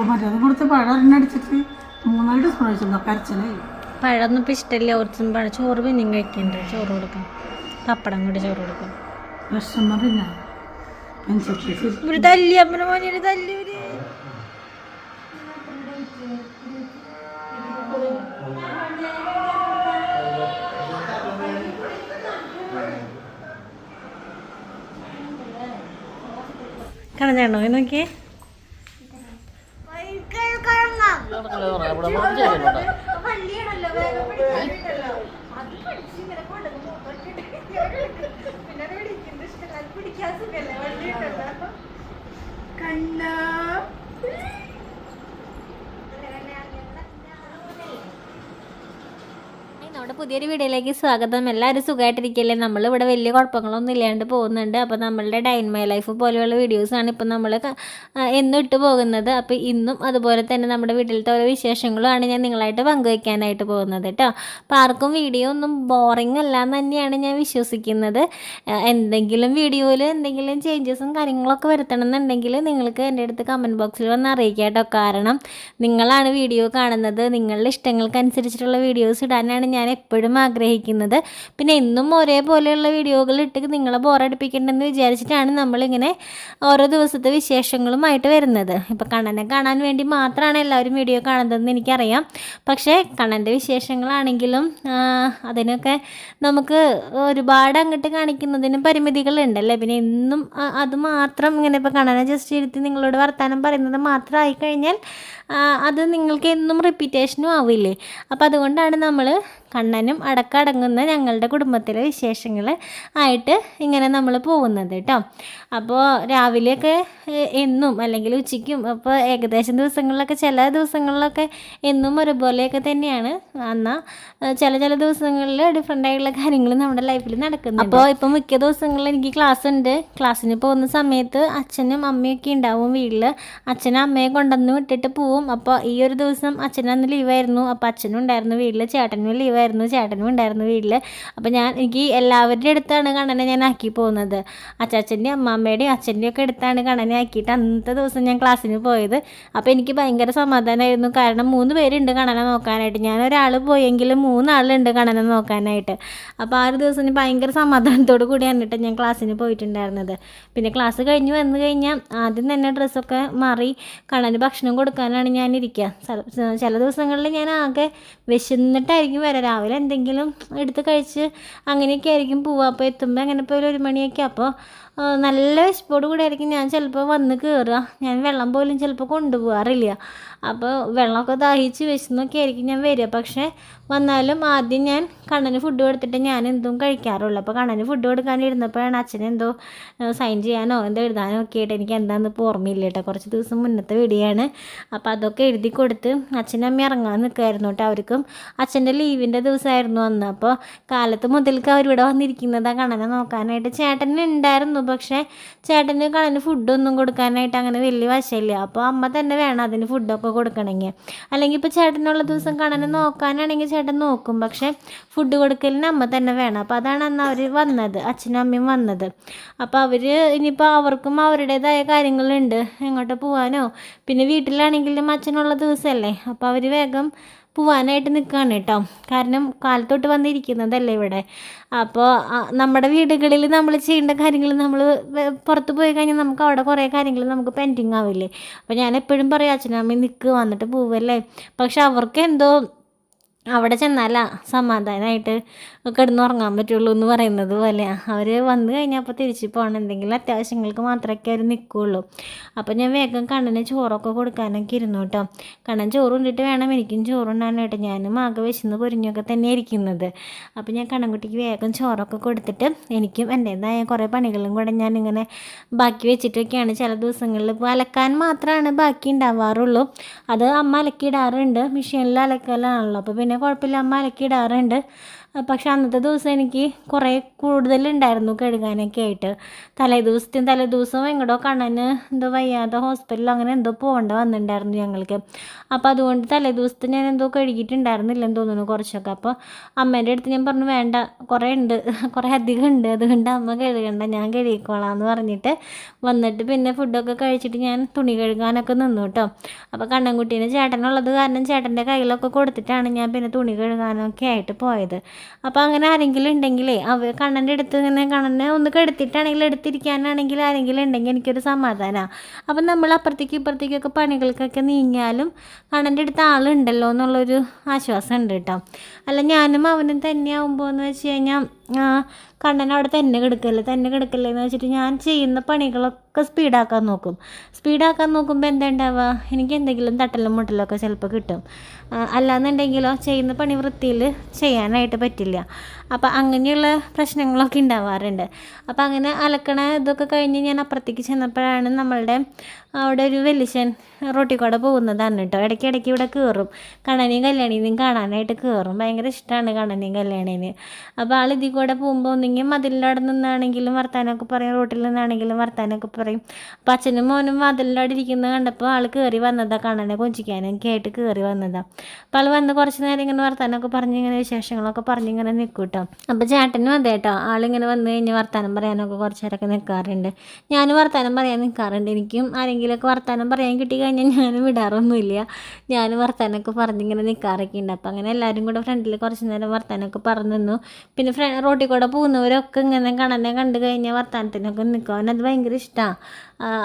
മറ്റേത് കൊടുത്ത് പഴം അടിച്ചിട്ട് 3-4 ടീസ്പൂൺ കഴിച്ചിട്ടുണ്ടോ കരച്ചിലായി. പഴമൊന്നും ഇപ്പം ഇഷ്ടമില്ല. ഓർച്ചും പഴം ചോറ് പിന്നെയും കഴിക്കണ്ടേ. ചോറ് കൊടുക്കാം, പപ്പടം കൂടി ചോറ് കൊടുക്കാം. വിഷമ പിന്നെ ഒരു തല്ലി അമ്മനെ മോനെ തല്ലി കണഞ്ഞാണോ നോക്കിയേ. നമ്മുടെ പുതിയൊരു വീഡിയോയിലേക്ക് സ്വാഗതം. എല്ലാവരും സുഖമായിട്ടിരിക്കല്ലേ? നമ്മളിവിടെ വലിയ കുഴപ്പങ്ങളൊന്നും ഇല്ലാണ്ട് പോകുന്നുണ്ട്. അപ്പോൾ നമ്മളുടെ ഡേ ഇൻ മൈ ലൈഫ് പോലെയുള്ള വീഡിയോസാണ് ഇപ്പോൾ നമ്മൾ എന്നും ഇട്ട് പോകുന്നത്. അപ്പോൾ ഇന്നും അതുപോലെ തന്നെ നമ്മുടെ വീട്ടിലത്തെ ഓരോ വിശേഷങ്ങളുമാണ് ഞാൻ നിങ്ങളായിട്ട് പങ്കുവയ്ക്കാനായിട്ട് പോകുന്നത് കേട്ടോ. അപ്പോൾ ആർക്കും വീഡിയോ ഒന്നും ബോറിംഗ് അല്ല എന്ന് തന്നെയാണ് ഞാൻ വിശ്വസിക്കുന്നത്. എന്തെങ്കിലും വീഡിയോയിൽ എന്തെങ്കിലും ചേഞ്ചസും കാര്യങ്ങളൊക്കെ വരുത്തണമെന്നുണ്ടെങ്കിൽ നിങ്ങൾക്ക് എൻ്റെ അടുത്ത് കമൻറ്റ് ബോക്സിൽ വന്ന് അറിയിക്കാം കേട്ടോ. കാരണം നിങ്ങളാണ് വീഡിയോ കാണുന്നത്. നിങ്ങളുടെ ഇഷ്ടങ്ങൾക്കനുസരിച്ചിട്ടുള്ള വീഡിയോസ് ഇടാനാണ് ഞാൻ എപ്പോഴും ആഗ്രഹിക്കുന്നത്. പിന്നെ എന്നും ഒരേപോലെയുള്ള വീഡിയോകൾ ഇട്ട് നിങ്ങളെ ബോറടിപ്പിക്കേണ്ടെന്ന് വിചാരിച്ചിട്ടാണ് നമ്മളിങ്ങനെ ഓരോ ദിവസത്തെ വിശേഷങ്ങളുമായിട്ട് വരുന്നത്. ഇപ്പോൾ കണ്ണനെ കാണാൻ വേണ്ടി മാത്രമാണ് എല്ലാവരും വീഡിയോ കാണുന്നതെന്ന് എനിക്കറിയാം. പക്ഷേ കണ്ണൻ്റെ വിശേഷങ്ങളാണെങ്കിലും അതിനൊക്കെ നമുക്ക് ഒരുപാട് അങ്ങോട്ട് കാണിക്കുന്നതിന് പരിമിതികളുണ്ടല്ലേ. പിന്നെ എന്നും അത് മാത്രം ഇങ്ങനെ ഇപ്പോൾ കണ്ണനെ ജസ്റ്റ് ഇരുത്തി നിങ്ങളോട് വർത്തമാനം പറയുന്നത് മാത്രമായി കഴിഞ്ഞാൽ അത് നിങ്ങൾക്ക് എന്നും റിപ്പീറ്റേഷനും ആവില്ലേ. അപ്പോൾ അതുകൊണ്ടാണ് നമ്മൾ കണ്ണനും അടക്കടങ്ങുന്ന ഞങ്ങളുടെ കുടുംബത്തിലെ വിശേഷങ്ങൾ ആയിട്ട് ഇങ്ങനെ നമ്മൾ പോകുന്നത് കേട്ടോ. അപ്പോൾ രാവിലെയൊക്കെ എന്നും അല്ലെങ്കിൽ ഉച്ചയ്ക്കും അപ്പോൾ ഏകദേശം ദിവസങ്ങളിലൊക്കെ ചില ദിവസങ്ങളിലൊക്കെ എന്നും ഒരുപോലെയൊക്കെ തന്നെയാണ്. എന്നാൽ ചില ദിവസങ്ങളിൽ ഡിഫറെൻ്റ് ആയിട്ടുള്ള കാര്യങ്ങൾ നമ്മുടെ ലൈഫിൽ നടക്കുന്നത്. അപ്പോൾ ഇപ്പോൾ മിക്ക ദിവസങ്ങളിൽ എനിക്ക് ക്ലാസ് ഉണ്ട്. ക്ലാസ്സിന് പോകുന്ന സമയത്ത് അച്ഛനും അമ്മയൊക്കെ ഉണ്ടാവും വീട്ടിൽ. അച്ഛനും അമ്മയെ കൊണ്ടുവന്ന് വിട്ടിട്ട് പോവും. അപ്പോൾ ഈ ഒരു ദിവസം അച്ഛനന്ന് ലീവായിരുന്നു. അപ്പോൾ അച്ഛനും ഉണ്ടായിരുന്നു വീട്ടിൽ, ചേട്ടനും ലീവായിരുന്നു, ചേട്ടനും ഉണ്ടായിരുന്നു വീട്ടിൽ. അപ്പോൾ എനിക്ക് എല്ലാവരുടെ അടുത്താണ് കണ്ണനെ ഞാൻ ആക്കി പോകുന്നത്. അച്ചാച്ചൻ്റെയും അമ്മാമ്മയുടെയും അച്ഛൻ്റെയും ഒക്കെ അടുത്താണ് കണ്ണനെ ആക്കിയിട്ട് അന്നത്തെ ദിവസം ഞാൻ ക്ലാസ്സിന് പോയത്. അപ്പോൾ എനിക്ക് ഭയങ്കര സമാധാനമായിരുന്നു. കാരണം 3 പേരുണ്ട് കണ്ണനെ നോക്കാനായിട്ട്. ഞാൻ ഒരാൾ പോയെങ്കിലും 3 ആളുണ്ട് കണ്ണനെ നോക്കാനായിട്ട്. അപ്പോൾ ആ ഒരു ദിവസം ഭയങ്കര സമാധാനത്തോടു കൂടിയാണ് കേട്ടോ ഞാൻ ക്ലാസ്സിന് പോയിട്ടുണ്ടായിരുന്നത്. പിന്നെ ക്ലാസ് കഴിഞ്ഞ് വന്നു കഴിഞ്ഞാൽ ആദ്യം തന്നെ ഡ്രസ്സൊക്കെ മാറി കണ്ണന് ഭക്ഷണം കൊടുക്കാനാണ് ഞാൻ ഇരിക്കുക. ചില ദിവസങ്ങളിൽ ഞാൻ ആകെ വിശന്നിട്ടായിരിക്കും വരാം. രാവിലെ എന്തെങ്കിലും എടുത്ത് കഴിച്ച് അങ്ങനെയൊക്കെ ആയിരിക്കും പോവുക. അപ്പോൾ എത്തുമ്പോൾ അങ്ങനെ ഇപ്പോൾ 1 മണിയൊക്കെ. അപ്പോൾ നല്ല വിശപ്പോട് കൂടി ആയിരിക്കും ഞാൻ ചിലപ്പോൾ വന്ന് കയറുക. ഞാൻ വെള്ളം പോലും ചിലപ്പോൾ കൊണ്ടുപോകാറില്ല. അപ്പോൾ വെള്ളമൊക്കെ ദാഹിച്ച് വിശന്നൊക്കെ ആയിരിക്കും ഞാൻ വരിക. പക്ഷേ വന്നാലും ആദ്യം ഞാൻ കണ്ണന് ഫുഡ് കൊടുത്തിട്ട് ഞാൻ എന്തും കഴിക്കാറുള്ളൂ. അപ്പോൾ കണ്ണന് ഫുഡ് കൊടുക്കാനിരുന്നപ്പോഴാണ് അച്ഛനെന്തോ സൈൻ ചെയ്യാനോ എന്തോ എഴുതാനോ ഒക്കെ ആയിട്ട് എനിക്ക് എന്താണെന്ന് ഇപ്പോൾ ഓർമ്മയില്ല കേട്ടോ. കുറച്ച് ദിവസം മുന്നത്തെ വീഡിയോയാണ്. അപ്പോൾ അതൊക്കെ എഴുതി കൊടുത്ത് അച്ഛനും അമ്മ ഇറങ്ങാൻ നിൽക്കുമായിരുന്നു കേട്ടോ. അവർക്കും അച്ഛൻ്റെ ലീവിൻ്റെ ദിവസമായിരുന്നു അന്ന്. അപ്പോൾ കാലത്ത് മുതൽക്ക് അവരിവിടെ വന്നിരിക്കുന്നതാണ് കണ്ണനെ നോക്കാനായിട്ട്. ചേട്ടന് ഉണ്ടായിരുന്നു, പക്ഷേ ചേട്ടന് കണ്ണന് ഫുഡൊന്നും കൊടുക്കാനായിട്ട് അങ്ങനെ വലിയ വശമില്ല. അപ്പോൾ അമ്മ തന്നെ വേണം അതിന് ഫുഡൊക്കെ കൊടുക്കണമെങ്കിൽ. അല്ലെങ്കിൽ ഇപ്പോൾ ചേട്ടനുള്ള ദിവസം കണ്ണനെ നോക്കാനാണെങ്കിൽ ചേട്ടൻ നോക്കും, പക്ഷേ ഫുഡ് കൊടുക്കലിന് അമ്മ തന്നെ വേണം. അപ്പോൾ അതാണ് അന്ന് അവർ വന്നത്, അച്ഛനും അമ്മയും വന്നത്. അപ്പോൾ അവർ ഇനിയിപ്പോൾ അവർക്കും അവരുടേതായ കാര്യങ്ങളുണ്ട്, എങ്ങോട്ട് പോകാനോ. പിന്നെ വീട്ടിലാണെങ്കിലും അച്ഛനുള്ള ദിവസമല്ലേ. അപ്പോൾ അവർ വേഗം പോവാനായിട്ട് നിൽക്കുകയാണ് കേട്ടോ. കാരണം കാലത്തോട്ട് വന്നിരിക്കുന്നതല്ലേ ഇവിടെ. അപ്പോൾ നമ്മുടെ വീടുകളിൽ നമ്മൾ ചെയ്യേണ്ട കാര്യങ്ങൾ നമ്മൾ പുറത്ത് പോയി കഴിഞ്ഞാൽ നമുക്ക് അവിടെ കുറേ കാര്യങ്ങൾ നമുക്ക് പെൻഡിങ് ആവില്ലേ. അപ്പോൾ ഞാൻ എപ്പോഴും പറയും അച്ഛനമ്മയും നിൽക്കുക വന്നിട്ട് പോവല്ലേ. പക്ഷെ അവർക്ക് എന്തോ അവിടെ ചെന്നാലാ സമാധാനമായിട്ട് കിടന്നുറങ്ങാൻ പറ്റുള്ളൂ എന്ന് പറയുന്നത് പോലെ. അവർ വന്നു കഴിഞ്ഞാൽ അപ്പോൾ തിരിച്ച് പോകണം, എന്തെങ്കിലും അത്യാവശ്യങ്ങൾക്ക് മാത്രമൊക്കെ അവർ നിൽക്കുകയുള്ളൂ. അപ്പോൾ ഞാൻ വേഗം കണ്ണന് ചോറൊക്കെ കൊടുക്കാനൊക്കെ ഇരുന്നു കേട്ടോ. കണ്ണൻ ചോറ് കൊണ്ടിട്ട് വേണം എനിക്കും ചോറുണ്ടാനായിട്ട്. ഞാനും ആകെ വിശന്ന് പൊരിഞ്ഞൊക്കെ തന്നെ ഇരിക്കുന്നത്. അപ്പോൾ ഞാൻ കണ്ണൻകുട്ടിക്ക് വേഗം ചോറൊക്കെ കൊടുത്തിട്ട് എനിക്കും എൻ്റേതായ കുറേ പണികളും കൂടെ ഞാനിങ്ങനെ ബാക്കി വെച്ചിട്ടൊക്കെയാണ്. ചില ദിവസങ്ങളിൽ ഇപ്പോൾ അലക്കാൻ മാത്രമാണ് ബാക്കി ഉണ്ടാവാറുള്ളൂ. അത് അമ്മ അലക്കിയിടാറുണ്ട്, മെഷീനിൽ അലക്കലാണല്ലോ. അപ്പോൾ പിന്നെ കുഴപ്പമില്ല, അമ്മ അലക്കിയിടാറുണ്ട്. പക്ഷെ അന്നത്തെ ദിവസം എനിക്ക് കുറേ കൂടുതലുണ്ടായിരുന്നു കഴുകാനൊക്കെ ആയിട്ട്. തലേദിവസം എങ്ങോട്ടോ കണ്ണന് എന്തോ വയ്യാതെ ഹോസ്പിറ്റലിൽ അങ്ങനെ എന്തോ പോകേണ്ട വന്നിട്ടുണ്ടായിരുന്നു ഞങ്ങൾക്ക്. അപ്പോൾ അതുകൊണ്ട് തലേദിവസത്തെ ഞാൻ എന്തോ കഴുകിയിട്ടുണ്ടായിരുന്നില്ലെന്ന് തോന്നുന്നു കുറച്ചൊക്കെ. അപ്പോൾ അമ്മേൻ്റെ അടുത്ത് ഞാൻ പറഞ്ഞു വേണ്ട കുറേ ഉണ്ട്, കുറേ അധികം ഉണ്ട്, അതുകൊണ്ട് അമ്മ കഴുകണ്ട ഞാൻ കഴുകിക്കോളാം എന്ന് പറഞ്ഞിട്ട് വന്നിട്ട് പിന്നെ ഫുഡൊക്കെ കഴിച്ചിട്ട് ഞാൻ തുണി കഴുകാനൊക്കെ നിന്നു കേട്ടോ. അപ്പോൾ കണ്ണൻകുട്ടീനെ ചേട്ടനുള്ളത് കാരണം ചേട്ടൻ്റെ കയ്യിലൊക്കെ കൊടുത്തിട്ടാണ് ഞാൻ പിന്നെ തുണി കഴുകാനൊക്കെ ആയിട്ട് പോയത്. അപ്പോൾ അങ്ങനെ ആരെങ്കിലും ഉണ്ടെങ്കിലേ കണ്ണൻ്റെ അടുത്ത് ഇങ്ങനെ കണ്ണനെ ഒന്ന് കെടുത്തിട്ടാണെങ്കിൽ എടുത്തിരിക്കാനാണെങ്കിൽ ആരെങ്കിലും ഉണ്ടെങ്കിൽ എനിക്കൊരു സമാധാനമാണ്. അപ്പം നമ്മൾ അപ്പുറത്തേക്കും ഇപ്പുറത്തേക്കൊക്കെ പണികൾക്കൊക്കെ നീങ്ങിയാലും കണ്ണൻ്റെ അടുത്ത് ആളുണ്ടല്ലോ എന്നുള്ളൊരു ആശ്വാസം ഉണ്ട് കേട്ടോ. അല്ല ഞാനും അവനും തന്നെയാവുമ്പോൾ എന്ന് വെച്ച് കഴിഞ്ഞാൽ കണ്ണൻ അവിടെ തന്നെ കിടക്കല്ലേ എന്ന് വെച്ചിട്ട് ഞാൻ ചെയ്യുന്ന പണികളൊക്കെ സ്പീഡാക്കാൻ നോക്കുമ്പോൾ എന്താ ഉണ്ടാവുക, എനിക്ക് എന്തെങ്കിലും തട്ടലും മുട്ടലൊക്കെ ചിലപ്പോൾ കിട്ടും. അല്ലാന്നുണ്ടെങ്കിലോ ചെയ്യുന്ന പണി വൃത്തിയിൽ ചെയ്യാനായിട്ട് പറ്റില്ല. അപ്പോൾ അങ്ങനെയുള്ള പ്രശ്നങ്ങളൊക്കെ ഉണ്ടാവാറുണ്ട്. അപ്പോൾ അങ്ങനെ അലക്കണ ഇതൊക്കെ കഴിഞ്ഞ് ഞാൻ അപ്പുറത്തേക്ക് ചെന്നപ്പോഴാണ് നമ്മളുടെ അവിടെ ഒരു വലിയച്ഛൻ റോട്ടിൽ കൂടെ പോകുന്നതാണ് കേട്ടോ. ഇടയ്ക്കിടയ്ക്ക് ഇവിടെ കയറും, കണ്ണനെയും കല്യാണിനെയും കാണാനായിട്ട് കയറും. ഭയങ്കര ഇഷ്ടമാണ് കണ്ണനെയും കല്യാണിനെ. അപ്പോൾ ആൾ ഇതിൽ കൂടെ പോകുമ്പോൾ ഒന്നെങ്കിൽ മതിലിൻ്റെ അവിടെ നിന്നാണെങ്കിലും വർത്താനമൊക്കെ പറയും, റോട്ടിൽ നിന്നാണെങ്കിലും വർത്താനമൊക്കെ പറയും. അപ്പോൾ അച്ഛനും മോനും മതിലിൻ്റെ അവിടെ ഇരിക്കുന്നത് കണ്ടപ്പോൾ ആൾ കയറി വന്നതാണ്, കണ്ണനെ കൊഞ്ചിക്കാനൊക്കെ ആയിട്ട് കയറി വന്നതാണ്. അപ്പോൾ ആൾ വന്ന് കുറച്ച് നേരം ഇങ്ങനെ വർത്താനമൊക്കെ പറഞ്ഞ് ഇങ്ങനെ വിശേഷങ്ങളൊക്കെ പറഞ്ഞിങ്ങനെ നിൽക്കും കേട്ടോ. അപ്പോൾ ചേട്ടനും അതെ കേട്ടോ, ആളിങ്ങനെ വന്ന് കഴിഞ്ഞ് വർത്താനം പറയാനൊക്കെ കുറച്ച് നേരമൊക്കെ നിൽക്കാറുണ്ട്. ഞാനും വർത്താനം പറയാൻ നിൽക്കാറുണ്ട്. എനിക്കും ആരെങ്കിലുമൊക്കെ വർത്താനം പറയാൻ കിട്ടിക്കഴിഞ്ഞാൽ ഞാനും വിടാറൊന്നുമില്ല, ഞാൻ വർത്താനമൊക്കെ പറഞ്ഞിങ്ങനെ നിൽക്കാറൊക്കെ ഉണ്ട്. അപ്പോൾ അങ്ങനെ എല്ലാവരും കൂടെ ഫ്രണ്ടിൽ കുറച്ച് നേരം വർത്താനമൊക്കെ പറഞ്ഞു നിന്നു. പിന്നെ റോട്ടിൽ കൂടെ പോകുന്നവരൊക്കെ ഇങ്ങനെ കണ്ണനെ കണ്ടു കഴിഞ്ഞാൽ വർത്താനത്തിനൊക്കെ നിൽക്കും. അവനത് ഭയങ്കര ഇഷ്ടമാണ്.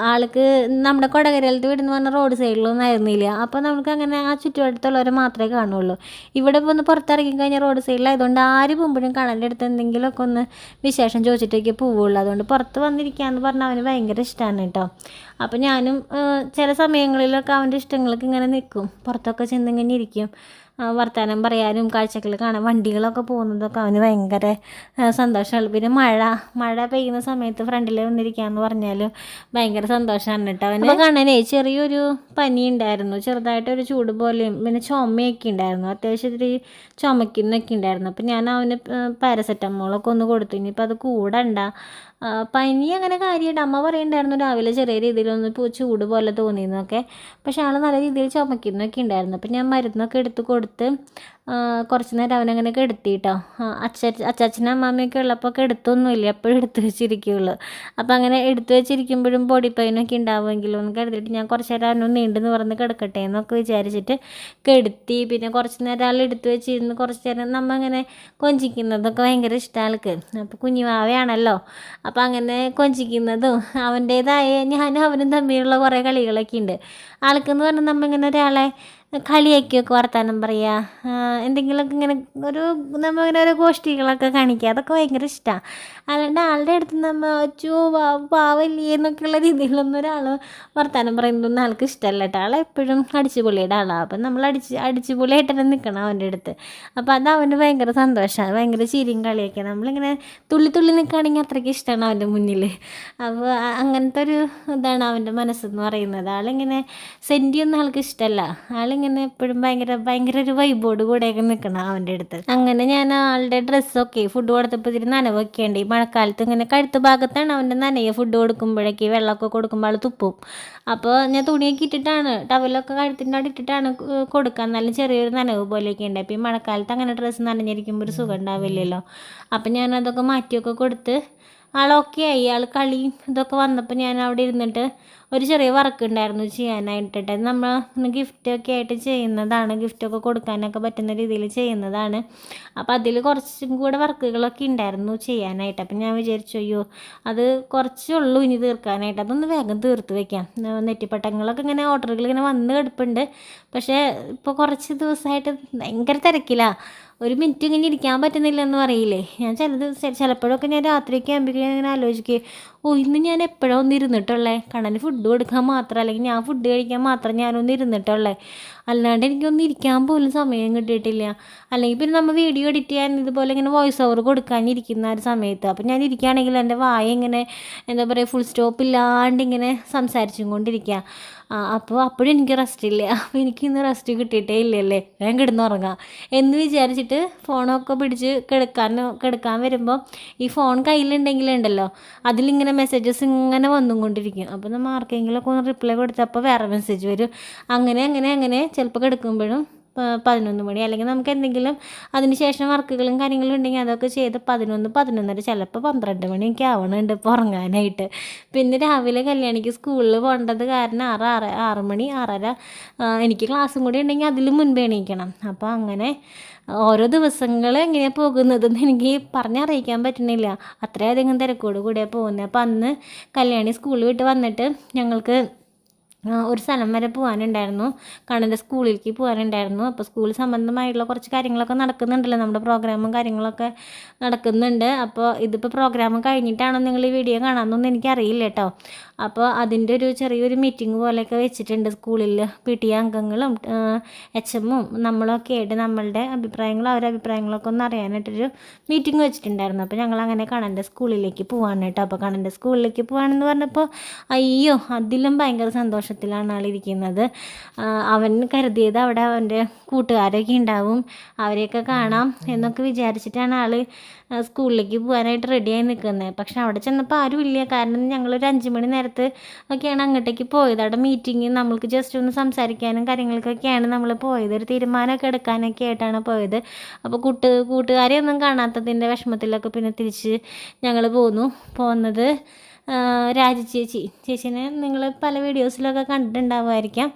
ആൾക്ക് നമ്മുടെ കൊടകരയിലത്തെ വീടെന്ന് പറഞ്ഞാൽ റോഡ് സൈഡിലൊന്നും ആയിരുന്നില്ല. അപ്പോൾ നമുക്ക് അങ്ങനെ ആ ചുറ്റുവട്ടത്തുള്ളവരെ മാത്രമേ കാണുള്ളൂ. ഇവിടെ ഇപ്പോൾ ഒന്ന് പുറത്തിറങ്ങി കഴിഞ്ഞാൽ റോഡ് സൈഡിലായതുകൊണ്ട് ആര് പോകുമ്പോഴും കണ്ണൻ്റെ അടുത്ത് എന്തെങ്കിലുമൊക്കെ ഒന്ന് വിശേഷം ചോദിച്ചിട്ടേക്ക് പോവുള്ളൂ. അതുകൊണ്ട് പുറത്ത് വന്നിരിക്കാമെന്ന് പറഞ്ഞാൽ അവന് ഭയങ്കര ഇഷ്ടമാണ് കേട്ടോ. അപ്പോൾ ഞാനും ചില സമയങ്ങളിലൊക്കെ അവൻ്റെ ഇഷ്ടങ്ങൾക്ക് ഇങ്ങനെ നിൽക്കും, പുറത്തൊക്കെ ചെന്നിങ്ങനെ ഇരിക്കും, വർത്തമാനം പറയാനും കാഴ്ചകൾ കാണാൻ വണ്ടികളൊക്കെ പോകുന്നതൊക്കെ അവന് ഭയങ്കര സന്തോഷമാണ്. പിന്നെ മഴ പെയ്യുന്ന സമയത്ത് ഫ്രണ്ടിൽ വന്നിരിക്കാമെന്ന് പറഞ്ഞാലും ഭയങ്കര സന്തോഷമാണ് കേട്ടോ അവന്. അപ്പോൾ കാണാനേ ചെറിയൊരു പനി ഉണ്ടായിരുന്നു, ചെറുതായിട്ടൊരു ചൂട് പോലെയും പിന്നെ ചുമയൊക്കെ ഉണ്ടായിരുന്നു, അത്യാവശ്യം ഇത്തിരി ചുമക്കുന്നൊക്കെ ഉണ്ടായിരുന്നു. അപ്പോൾ ഞാൻ അവന് പാരസെറ്റമോളൊക്കെ ഒന്ന് കൊടുത്തു. ഇനിയിപ്പോൾ അത് കൂടണ്ട, പനി അങ്ങനെ കാര്യമായിട്ട് അമ്മ പറയുന്നുണ്ടായിരുന്നു രാവിലെ ചെറിയ രീതിയിലൊന്ന് ചൂട് പോലെ തോന്നിയെന്നൊക്കെ. പക്ഷേ ആൾ നല്ല രീതിയിൽ ചുമക്കുന്നൊക്കെ ഉണ്ടായിരുന്നു. അപ്പം ഞാൻ മരുന്നൊക്കെ എടുത്ത് കൊടുത്ത് കുറച്ച് നേരം അവനങ്ങനെ കെടുത്തിട്ടോ. അച്ചാച്ചനും അമ്മാമ്മയൊക്കെ ഉള്ളപ്പോൾ കെടുത്തൊന്നുമില്ല, എപ്പോഴും എടുത്ത് വെച്ചിരിക്കുകയുള്ളൂ. അപ്പോൾ അങ്ങനെ എടുത്ത് വെച്ചിരിക്കുമ്പോഴും ബോഡി പെയിനൊക്കെ ഉണ്ടാവുമെങ്കിലും ഒന്ന് കെടുത്തിട്ട് ഞാൻ കുറച്ച് നേരം അവനൊന്ന് നീണ്ടു നിവർന്ന് കിടക്കട്ടെ എന്നൊക്കെ വിചാരിച്ചിട്ട് കെടുത്തി. പിന്നെ കുറച്ച് നേരം ആൾ എടുത്ത് വെച്ചിരുന്ന് കുറച്ച് നേരം നമ്മൾ അങ്ങനെ കൊഞ്ചിക്കുന്നതൊക്കെ ഭയങ്കര ഇഷ്ടമാണ് ആൾക്ക്. അപ്പോൾ കുഞ്ഞുമാവയാണല്ലോ, അപ്പോൾ അങ്ങനെ കൊഞ്ചിക്കുന്നതും അവൻ്റേതായ ഞാനും അവനും തമ്മിലുള്ള കുറേ കളികളൊക്കെ ഉണ്ട്. ആൾക്കെന്ന് പറഞ്ഞാൽ നമ്മളിങ്ങനെ ഒരാളെ കളിയാക്കിയൊക്കെ വർത്താനം പറയുക, എന്തെങ്കിലുമൊക്കെ ഇങ്ങനെ നമ്മളിങ്ങനെ ഓരോ ഗോഷ്ഠികളൊക്കെ കാണിക്കുക, അതൊക്കെ ഭയങ്കര ഇഷ്ടമാണ്. അല്ലാണ്ട് ആളുടെ അടുത്ത് നമ്മൾ അച്ചോ പാവല്ലേ എന്നൊക്കെയുള്ള രീതിയിലൊന്നും ഒരാൾ വർത്താനം പറയുന്നതൊന്നും ആൾക്ക് ഇഷ്ടമല്ല കേട്ടോ. ആളെപ്പോഴും അടിച്ചുപൊളിയുടെ ആളാണ്. അപ്പം നമ്മൾ അടിച്ചുപൊളിയായിട്ട് തന്നെ നിൽക്കണം അവൻ്റെ അടുത്ത്. അപ്പോൾ അത് അവന് ഭയങ്കര സന്തോഷമാണ്, ഭയങ്കര ചിരിയും കളിയൊക്കെ. നമ്മളിങ്ങനെ തുള്ളി നിൽക്കുകയാണെങ്കിൽ അത്രയ്ക്ക് ഇഷ്ടമാണ് അവൻ്റെ മുന്നിൽ. അപ്പോൾ അങ്ങനത്തെ ഒരു ഇതാണ് അവൻ്റെ മനസ്സെന്ന് പറയുന്നത്. ആളിങ്ങനെ സെൻറ്റിയൊന്നും ആൾക്ക് ഇഷ്ടമല്ല, ആളിങ്ങനെ എപ്പോഴും ഭയങ്കര ഒരു വൈബോട് കൂടെയൊക്കെ നിൽക്കണം അവൻ്റെ അടുത്ത്. അങ്ങനെ ഞാൻ ആളുടെ ഡ്രസ്സൊക്കെ ഫുഡ് കൊടുത്തപ്പോൾ ഇത്തിരി നനവൊക്കെ ഉണ്ട്. ഈ മഴക്കാലത്ത് ഇങ്ങനെ കഴുത്ത് ഭാഗത്താണ് അവൻ്റെ നനയെ ഫുഡ് കൊടുക്കുമ്പോഴേക്ക് വെള്ളമൊക്കെ കൊടുക്കുമ്പോൾ ആൾ തുപ്പും. അപ്പോൾ ഞാൻ തുണിയൊക്കെ ഇട്ടിട്ടാണ്, ടവലൊക്കെ കഴുത്തിൻ്റെ അവിടെ ഇട്ടിട്ടാണ് കൊടുക്കുക, എന്നാലും ചെറിയൊരു നനവ് പോലെയൊക്കെ ഉണ്ട്. അപ്പോൾ ഈ മഴക്കാലത്ത് അങ്ങനെ ഡ്രസ്സ് നനഞ്ഞിരിക്കുമ്പോൾ ഒരു സുഖം ഉണ്ടാവില്ലല്ലോ. അപ്പം ഞാനതൊക്കെ മാറ്റിയൊക്കെ കൊടുത്ത് ആളൊക്കെ ആയി. ആൾ കളിയും ഇതൊക്കെ വന്നപ്പോൾ ഞാൻ അവിടെ ഇരുന്നിട്ട് ഒരു ചെറിയ വർക്ക് ഉണ്ടായിരുന്നു ചെയ്യാനായിട്ടിട്ട്. നമ്മൾ ഗിഫ്റ്റൊക്കെ ആയിട്ട് ചെയ്യുന്നതാണ്, ഗിഫ്റ്റൊക്കെ കൊടുക്കാനൊക്കെ പറ്റുന്ന രീതിയിൽ ചെയ്യുന്നതാണ്. അപ്പോൾ അതിൽ കുറച്ചും കൂടെ വർക്കുകളൊക്കെ ഉണ്ടായിരുന്നു ചെയ്യാനായിട്ട്. അപ്പം ഞാൻ വിചാരിച്ചു അയ്യോ അത് കുറച്ചുള്ളൂ ഇനി തീർക്കാനായിട്ട്, അതൊന്ന് വേഗം തീർത്ത് വയ്ക്കാം. നെറ്റിപ്പട്ടങ്ങളൊക്കെ ഇങ്ങനെ ഓർഡറുകൾ ഇങ്ങനെ വന്ന് കിടപ്പുണ്ട്. പക്ഷേ ഇപ്പോൾ കുറച്ച് ദിവസമായിട്ട് ഭയങ്കര തിരക്കിലാണ്, ഒരു മിനിറ്റ് ഇങ്ങനെ ഇരിക്കാൻ പറ്റുന്നില്ലെന്ന് പറയില്ലേ. ഞാൻ ചിലപ്പോഴൊക്കെ ഞാൻ രാത്രിയൊക്കെ ആകുമ്പോഴേക്കും ഇങ്ങനെ ആലോചിക്കുക, ഇന്ന് ഞാൻ എപ്പോഴാണ് ഒന്ന് ഇരുന്നിട്ടുള്ളേ, കണ്ണന് ഫുഡ് കൊടുക്കാൻ മാത്രം അല്ലെങ്കിൽ ഞാൻ ഫുഡ് കഴിക്കാൻ മാത്രം ഞാനൊന്ന് ഇരുന്നിട്ടുള്ളേ, അല്ലാണ്ട് എനിക്കൊന്നും ഇരിക്കാൻ പോലും സമയം കിട്ടിയിട്ടില്ല. അല്ലെങ്കിൽ പിന്നെ നമ്മൾ വീഡിയോ എഡിറ്റ് ചെയ്യാൻ ഇതുപോലെ ഇങ്ങനെ വോയിസ് ഓവർ കൊടുക്കാനിരിക്കുന്ന ഒരു സമയത്ത് അപ്പോൾ ഞാൻ ഇരിക്കുകയാണെങ്കിൽ എൻ്റെ വായ ഇങ്ങനെ എന്താ പറയുക ഫുൾ സ്റ്റോപ്പ് ഇല്ലാണ്ട് ഇങ്ങനെ സംസാരിച്ചും കൊണ്ടിരിക്കുക. അപ്പോഴും എനിക്ക് റെസ്റ്റ് ഇല്ല. അപ്പോൾ എനിക്കിന്ന് റെസ്റ്റ് കിട്ടിയിട്ടേ ഇല്ലല്ലേ, ഞാൻ കിടന്നുറങ്ങാം എന്ന് വിചാരിച്ചിട്ട് ഫോണൊക്കെ പിടിച്ച് കിടക്കാൻ വരുമ്പോൾ ഈ ഫോൺ കയ്യിലുണ്ടെങ്കിലുണ്ടല്ലോ അതിലിങ്ങനെ മെസ്സേജസ് ഇങ്ങനെ വന്നും കൊണ്ടിരിക്കും. അപ്പോൾ നമ്മൾ ആർക്കെങ്കിലുമൊക്കെ ഒന്ന് റിപ്ലൈ കൊടുത്തപ്പോൾ വേറെ മെസ്സേജ് വരും. അങ്ങനെ ചിലപ്പോൾ കിടക്കുമ്പോഴും 11 മണി, അല്ലെങ്കിൽ നമുക്ക് എന്തെങ്കിലും അതിന് ശേഷം വർക്കുകളും കാര്യങ്ങളും ഉണ്ടെങ്കിൽ അതൊക്കെ ചെയ്ത് 11, 11:30 ചിലപ്പോൾ 12 മണിയൊക്കെ ആവണുണ്ട് ഇപ്പോൾ ഉറങ്ങാനായിട്ട്. പിന്നെ രാവിലെ കല്യാണിക്ക് സ്കൂളിൽ പോകേണ്ടത് കാരണം 6 മണി 6:30 എനിക്ക് ക്ലാസ്സും കൂടി ഉണ്ടെങ്കിൽ അതിലും മുൻപേ എണീക്കണം. അപ്പോൾ അങ്ങനെ ഓരോ ദിവസങ്ങൾ എങ്ങനെയാണ് പോകുന്നതെന്ന് എനിക്ക് പറഞ്ഞറിയിക്കാൻ പറ്റുന്നില്ല. അത്രയധികം തിരക്കോട് കൂടിയാണ് പോകുന്നത്. അപ്പോൾ അന്ന് കല്യാണി സ്കൂളിൽ വിട്ട് വന്നിട്ട് ഞങ്ങൾക്ക് ഒരു സ്ഥലം വരെ പോകാനുണ്ടായിരുന്നു, കണ്ണൻ്റെ സ്കൂളിലേക്ക് പോകാനുണ്ടായിരുന്നു. അപ്പോൾ സ്കൂൾ സംബന്ധമായിട്ടുള്ള കുറച്ച് കാര്യങ്ങളൊക്കെ നടക്കുന്നുണ്ടല്ലോ, നമ്മുടെ പ്രോഗ്രാമും കാര്യങ്ങളൊക്കെ നടക്കുന്നുണ്ട്. അപ്പോൾ ഇതിപ്പോൾ പ്രോഗ്രാം കഴിഞ്ഞിട്ടാണോ നിങ്ങൾ ഈ വീഡിയോ കാണാമെന്നൊന്നും എനിക്കറിയില്ല കേട്ടോ. അപ്പോൾ അതിൻ്റെ ഒരു ചെറിയൊരു മീറ്റിംഗ് പോലെയൊക്കെ വെച്ചിട്ടുണ്ട് സ്കൂളിൽ. PTA അംഗങ്ങളും HMഉം നമ്മളൊക്കെ ആയിട്ട് നമ്മളുടെ അഭിപ്രായങ്ങളും അവരുടെ അഭിപ്രായങ്ങളൊക്കെ ഒന്ന് അറിയാനായിട്ടൊരു മീറ്റിംഗ് വെച്ചിട്ടുണ്ടായിരുന്നു. അപ്പോൾ ഞങ്ങളങ്ങനെ കണ്ണൻ്റെ സ്കൂളിലേക്ക് പോവാണ് കേട്ടോ. അപ്പോൾ കണ്ണൻ്റെ സ്കൂളിലേക്ക് പോവാണെന്ന് പറഞ്ഞപ്പോൾ അയ്യോ അതിലും ഭയങ്കര സന്തോഷത്തിലാണ് ആളിരിക്കുന്നത്. അവൻ കരുതിയത് അവിടെ അവൻ്റെ കൂട്ടുകാരൊക്കെ ഉണ്ടാവും, അവരെയൊക്കെ കാണാം എന്നൊക്കെ വിചാരിച്ചിട്ടാണ് ആൾ സ്കൂളിലേക്ക് പോകാനായിട്ട് റെഡിയായി നിൽക്കുന്നത്. പക്ഷെ അവിടെ ചെന്നപ്പോൾ ആരുമില്ല. കാരണം ഞങ്ങളൊരു 5 മണി നേരത്ത് ഒക്കെയാണ് അങ്ങോട്ടേക്ക് പോയത്. അവിടെ മീറ്റിംഗ് നമ്മൾക്ക് ജസ്റ്റ് ഒന്ന് സംസാരിക്കാനും കാര്യങ്ങൾക്കൊക്കെയാണ് നമ്മൾ പോയത്, ഒരു തീരുമാനമൊക്കെ എടുക്കാനൊക്കെ ആയിട്ടാണ് പോയത്. അപ്പോൾ കൂട്ടുകാരെ ഒന്നും കാണാത്തതിൻ്റെ വിഷമത്തിലൊക്കെ പിന്നെ തിരിച്ച് ഞങ്ങൾ പോകുന്നത് ചേച്ചീനെ നിങ്ങൾ പല വീഡിയോസിലൊക്കെ കണ്ടിട്ടുണ്ടാവുമായിരിക്കാം.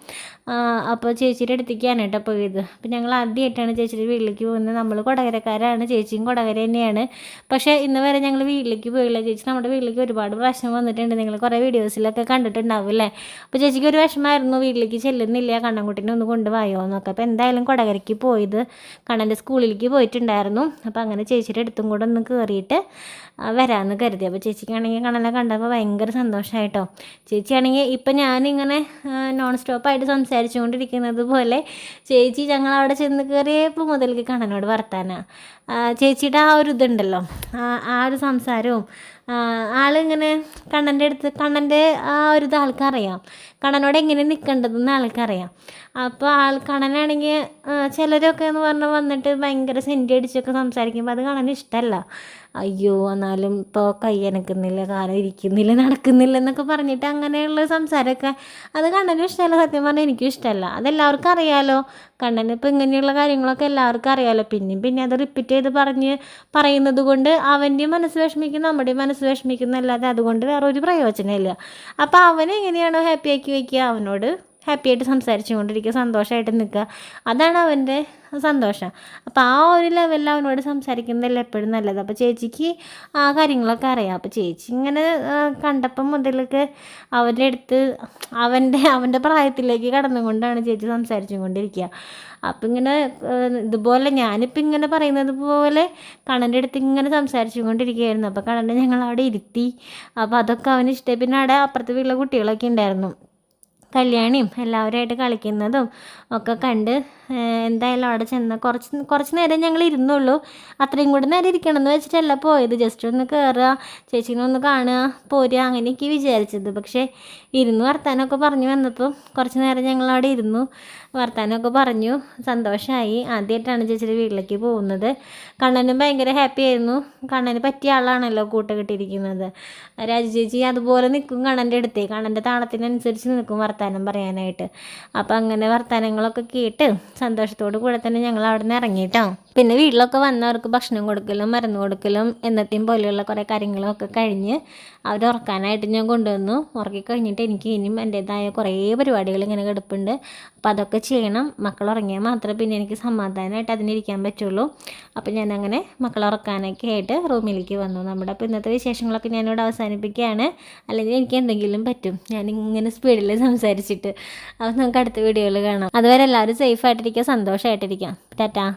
അപ്പോൾ ചേച്ചിയുടെ അടുത്തേക്കാണ് കേട്ടോ പോയത്. അപ്പോൾ ഞങ്ങൾ ആദ്യമായിട്ടാണ് ചേച്ചിയുടെ വീട്ടിലേക്ക് പോകുന്നത്. നമ്മൾ കൊടകരക്കാരാണ്, ചേച്ചിയും കൊടകര തന്നെയാണ്. പക്ഷേ ഇന്ന് വരെ ഞങ്ങൾ വീട്ടിലേക്ക് പോയില്ല. ചേച്ചി നമ്മുടെ വീട്ടിലേക്ക് ഒരുപാട് പ്രാവശ്യം വന്നിട്ടുണ്ട്, നിങ്ങൾ കുറേ വീഡിയോസിലൊക്കെ കണ്ടിട്ടുണ്ടാവും അല്ലേ. അപ്പോൾ ചേച്ചിക്ക് ഒരു വിഷമമായിരുന്നു, വീട്ടിലേക്ക് ചെല്ലുന്നില്ല, കണ്ണൻകുട്ടീനെ ഒന്ന് കൊണ്ടുപോയോ എന്നൊക്കെ. അപ്പോൾ എന്തായാലും കൊടകരയ്ക്ക് പോയത് കണ്ണൻ്റെ സ്കൂളിലേക്ക് പോയിട്ടുണ്ടായിരുന്നു. അപ്പോൾ അങ്ങനെ ചേച്ചിയുടെ അടുത്തും കൂടെ ഒന്ന് കയറിയിട്ട് വരാമെന്ന് കരുതി. അപ്പോൾ ചേച്ചിക്കാണെങ്കിൽ കണ്ണനെ കണ്ടപ്പോൾ ഭയങ്കര സന്തോഷമായിട്ടോ. ചേച്ചിയാണെങ്കിൽ ഇപ്പം ഞാനിങ്ങനെ നോൺ സ്റ്റോപ്പായിട്ട് സംസാരിച്ചുകൊണ്ടിരിക്കുന്നത് പോലെ ചേച്ചി ഞങ്ങളവിടെ ചെന്ന് കയറിയപ്പോൾ മുതൽക്ക് കണ്ണനോട് വർത്താനാണ്. ചേച്ചിയുടെ ആ ഒരു ഇതുണ്ടല്ലോ, ആ ഒരു സംസാരവും ആളിങ്ങനെ കണ്ണൻ്റെ ആ ഒരു ഇത് ആൾക്കറിയാം, കണ്ണനോട് എങ്ങനെ നിൽക്കേണ്ടതെന്ന് ആൾക്കറിയാം. അപ്പോൾ കണ്ണനാണെങ്കിൽ ചിലരൊക്കെ എന്ന് പറഞ്ഞാൽ വന്നിട്ട് ഭയങ്കര സെൻറ്റി അടിച്ചൊക്കെ സംസാരിക്കുമ്പോൾ അത് കണ്ണന് ഇഷ്ടമല്ല. അയ്യോ എന്നാലും ഇപ്പോൾ കൈ അനക്കുന്നില്ല, കാലം ഇരിക്കുന്നില്ല, നടക്കുന്നില്ല എന്നൊക്കെ പറഞ്ഞിട്ട് അങ്ങനെയുള്ള സംസാരമൊക്കെ അത് കണ്ണനും ഇഷ്ടമല്ല. സത്യം പറഞ്ഞാൽ എനിക്കും ഇഷ്ടമല്ല. അതെല്ലാവർക്കും അറിയാമല്ലോ, കണ്ണന് ഇപ്പോൾ ഇങ്ങനെയുള്ള കാര്യങ്ങളൊക്കെ എല്ലാവർക്കും അറിയാമല്ലോ. പിന്നെ അത് റിപ്പീറ്റ് ചെയ്ത് പറയുന്നത് കൊണ്ട് അവൻ്റെയും മനസ്സ് വിഷമിക്കും, നമ്മുടെയും മനസ്സ് വിഷമിക്കുന്നല്ലാതെ അതുകൊണ്ട് വേറെ ഒരു പ്രയോജനമില്ല. അപ്പോൾ അവനെ എങ്ങനെയാണോ ഹാപ്പിയാക്കി വയ്ക്കുക, അവനോട് ഹാപ്പിയായിട്ട് സംസാരിച്ചു കൊണ്ടിരിക്കുക, സന്തോഷമായിട്ട് നിൽക്കുക, അതാണ് അവൻ്റെ സന്തോഷം. അപ്പോൾ ആ ഒരു ലെവലിൽ അവനോട് സംസാരിക്കുന്നതല്ല എപ്പോഴും നല്ലത്. അപ്പോൾ ചേച്ചിക്ക് ആ കാര്യങ്ങളൊക്കെ അറിയാം. അപ്പോൾ ചേച്ചി ഇങ്ങനെ കണ്ടപ്പം മുതലൊക്കെ അവൻ്റെ അടുത്ത് അവൻ്റെ പ്രായത്തിലേക്ക് കടന്നുകൊണ്ടാണ് ചേച്ചി സംസാരിച്ചു കൊണ്ടിരിക്കുക. അപ്പം ഇങ്ങനെ ഇതുപോലെ ഞാനിപ്പോൾ ഇങ്ങനെ പറയുന്നത് പോലെ കണ്ണൻ്റെ അടുത്ത് ഇങ്ങനെ സംസാരിച്ചു കൊണ്ടിരിക്കുകയായിരുന്നു. അപ്പോൾ കണ്ണനെ ഞങ്ങൾ അവിടെ ഇരുത്തി. അപ്പോൾ അതൊക്കെ അവന് ഇഷ്ടമായി. പിന്നെ അവിടെ അപ്പുറത്തെ വീട്ടിലെ കുട്ടികളൊക്കെ ഉണ്ടായിരുന്നു, കല്യാണിയും എല്ലാവരുമായിട്ട് കളിക്കുന്നതും ഒക്കെ കണ്ട് എന്തായാലും അവിടെ ചെന്ന് കുറച്ച് നേരം ഞങ്ങൾ ഇരുന്നുള്ളൂ. അത്രയും കൂടെ നേരം ഇരിക്കണം എന്ന് വെച്ചിട്ടല്ല പോയത്, ജസ്റ്റ് ഒന്ന് കയറുക, ചേച്ചീനെ ഒന്ന് കാണുക, പോരുക, അങ്ങനെയൊക്കെ വിചാരിച്ചത്. പക്ഷേ ഇരുന്ന് വർത്താനമൊക്കെ പറഞ്ഞു വന്നപ്പോൾ കുറച്ച് നേരം ഞങ്ങൾ അവിടെ ഇരുന്നു, വർത്താനമൊക്കെ പറഞ്ഞു, സന്തോഷമായി. ആദ്യമായിട്ടാണ് ചേച്ചിയുടെ വീട്ടിലേക്ക് പോകുന്നത്. കണ്ണനും ഭയങ്കര ഹാപ്പി ആയിരുന്നു. കണ്ണന് പറ്റിയ ആളാണല്ലോ കൂട്ട് കിട്ടിയിരിക്കുന്നത്. രാജു ചേച്ചി അതുപോലെ നിൽക്കും കണ്ണൻ്റെ അടുത്തേ, കണ്ണൻ്റെ താളത്തിനനുസരിച്ച് നിൽക്കും വർത്താനം പറയാനായിട്ട്. അപ്പം അങ്ങനെ വർത്താനങ്ങളൊക്കെ കേട്ട് സന്തോഷത്തോടു കൂടെ തന്നെ ഞങ്ങൾ അവിടെ നിന്ന് ഇറങ്ങിയിട്ടോ. പിന്നെ വീട്ടിലൊക്കെ വന്നവർക്ക് ഭക്ഷണം കൊടുക്കലും മരുന്ന് കൊടുക്കലും എന്നത്തെയും പോലെയുള്ള കുറേ കാര്യങ്ങളൊക്കെ കഴിഞ്ഞ് അവർ ഉറക്കാനായിട്ട് ഞാൻ കൊണ്ടുവന്നു. ഉറക്കി കഴിഞ്ഞിട്ട് എനിക്ക് ഇനിയും എൻ്റേതായ കുറേ പരിപാടികൾ ഇങ്ങനെ കിടപ്പുണ്ട്. അപ്പോൾ അതൊക്കെ ചെയ്യണം. മക്കൾ ഉറങ്ങിയാൽ മാത്രമേ പിന്നെ എനിക്ക് സമാധാനമായിട്ട് അതിനിരിക്കാൻ പറ്റുള്ളൂ. അപ്പോൾ ഞാനങ്ങനെ മക്കളെ ഉറക്കാനൊക്കെ ആയിട്ട് റൂമിലേക്ക് വന്നു. നമ്മുടെ അപ്പോൾ ഇന്നത്തെ വിശേഷങ്ങളൊക്കെ ഞാനിവിടെ അവസാനിപ്പിക്കുകയാണ്. അല്ലെങ്കിൽ എനിക്ക് എന്തെങ്കിലും പറ്റും ഞാനിങ്ങനെ സ്പീഡിൽ സംസാരിച്ചിട്ട്. അപ്പോൾ നമുക്ക് അടുത്ത വീഡിയോയിൽ കാണാം. അതുവരെ എല്ലാവരും സേഫായിട്ടിരിക്കുക, സന്തോഷമായിട്ടിരിക്കാം. ടാറ്റാ.